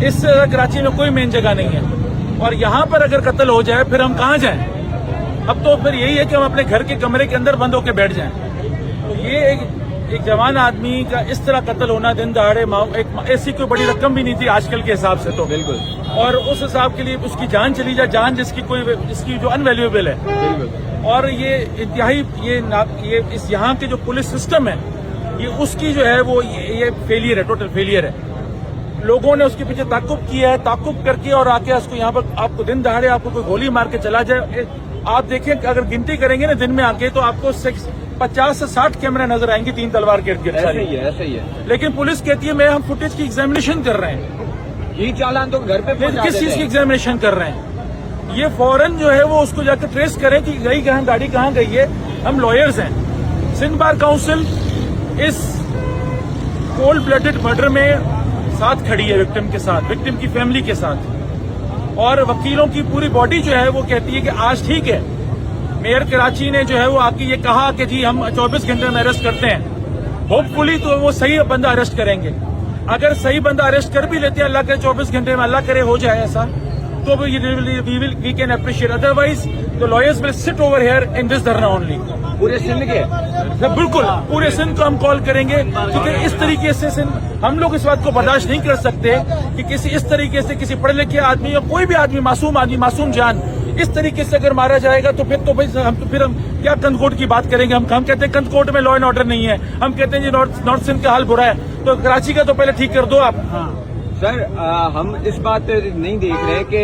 اس کراچی میں کوئی مین جگہ نہیں ہے، اور یہاں پر اگر قتل ہو جائے پھر ہم کہاں جائیں؟ اب تو پھر یہی ہے کہ ہم اپنے گھر کے کمرے کے اندر بند ہو کے بیٹھ جائیں۔ تو یہ ایک جوان آدمی کا اس طرح قتل ہونا دن دہاڑے، ایسی کوئی بڑی رقم بھی نہیں تھی آج کل کے حساب سے، تو بالکل، اور اس حساب کے لیے اس کی جان چلی جائے، جان جس کی جو ان ویلیویبل ہے، بالکل، اور یہ انتہائی یہاں کے جو پولیس سسٹم ہے یہ اس کی جو ہے وہ یہ فیلئر ہے، ٹوٹل فیلئر ہے۔ لوگوں نے اس کے پیچھے تعقب کیا ہے، تعقب کر کے اور آ کے اس کو یہاں پر آپ کو دن دہاڑے آپ کو کوئی گولی مار کے چلا جائے، آپ دیکھیں کہ اگر گنتی کریں گے نا دن میں آ کے تو آپ کو 50 سے 60 کیمرے نظر آئیں گے، 3 تلوار کے ارد گرد۔ ایسا ہی ہے۔ لیکن پولیس کہتی ہے ہم فوٹیج کی ایگزامینیشن کر رہے ہیں، یہ چالان تو گھر پہ کس چیز کی ایگزامینیشن کر رہے ہیں؟ یہ فوراً جو ہے وہ اس کو جا کے ٹریس کریں کہ گئی کہاں، گاڑی کہاں گئی ہے۔ ہم لائرز ہیں، سندھ بار کاؤنسل اس کولڈ بلڈڈ مرڈر میں ساتھ کھڑی ہے، وکٹم کے ساتھ، وکٹم کی فیملی کے ساتھ، اور وکیلوں کی پوری باڈی جو ہے وہ کہتی ہے کہ آج ٹھیک ہے۔ میئر کراچی نے جو ہے وہ آ کے یہ کہا کہ جی ہم 24 گھنٹے میں اریسٹ کرتے ہیں، ہوپ فلی تو وہ صحیح بندہ اریسٹ کریں گے۔ اگر صحیح بندہ اریسٹ کر بھی لیتے ہیں، اللہ کے 24 گھنٹے میں اللہ کرے ہو جائے ایسا، تو we can appreciate, otherwise the lawyers will sit over here in this dharna only۔ پورے سندھ کے بالکل پورے سندھ کو ہم کال کریں گے، کیونکہ اس طریقے سے ہم لوگ اس بات کو برداشت نہیں کر سکتے کہ کسی اس طریقے سے کسی پڑھے لکھے آدمی یا کوئی بھی آدمی، معصوم جان اس طریقے سے اگر مارا جائے گا تو پھر ہم کیا کندکوٹ کی بات کریں گے؟ ہم کہتے ہیں کندکوٹ میں لا اینڈ آرڈر نہیں ہے، ہم کہتے ہیں جی نارتھ سندھ کا حال برا ہے، تو کراچی کا تو پہلے ٹھیک کر دو آپ۔ سر ہم اس بات نہیں دیکھ رہے کہ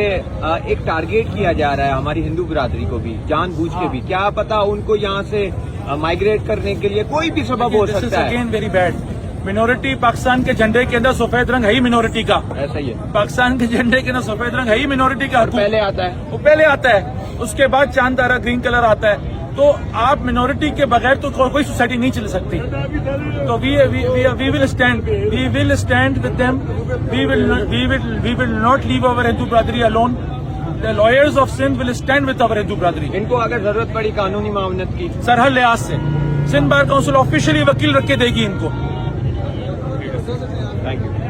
ایک ٹارگیٹ کیا جا رہا ہے ہماری ہندو برادری کو بھی جان بوجھ کے بھی، کیا پتا ان کو یہاں سے مائگریٹ کرنے کے لیے کوئی بھی سبب ہو سکتا ہے۔ Again very bad, minority Pakistan کے جھنڈے کے اندر سفید رنگ ہے ہی منورٹی کا، ایسا ہی ہے، پاکستان کے جھنڈے کے اندر سفید رنگ ہے ہی منورٹی کا، پہلے آتا ہے، وہ پہلے آتا ہے، اس کے بعد چاند تارا گرین کلر آتا ہے۔ تو آپ منورٹی کے بغیر تو کوئی سوسائٹی نہیں چل سکتی۔ تو we will stand with them, we will not leave over Hindu biradari alone۔ The lawyers of Sindh will stand with our ہندو برادری۔ ان کو اگر ضرورت پڑی قانونی معاونت کی، سر ہر لحاظ سے سندھ بار کونسل آفیشلی وکیل رکھ کے دے گی ان کو۔ Thank you.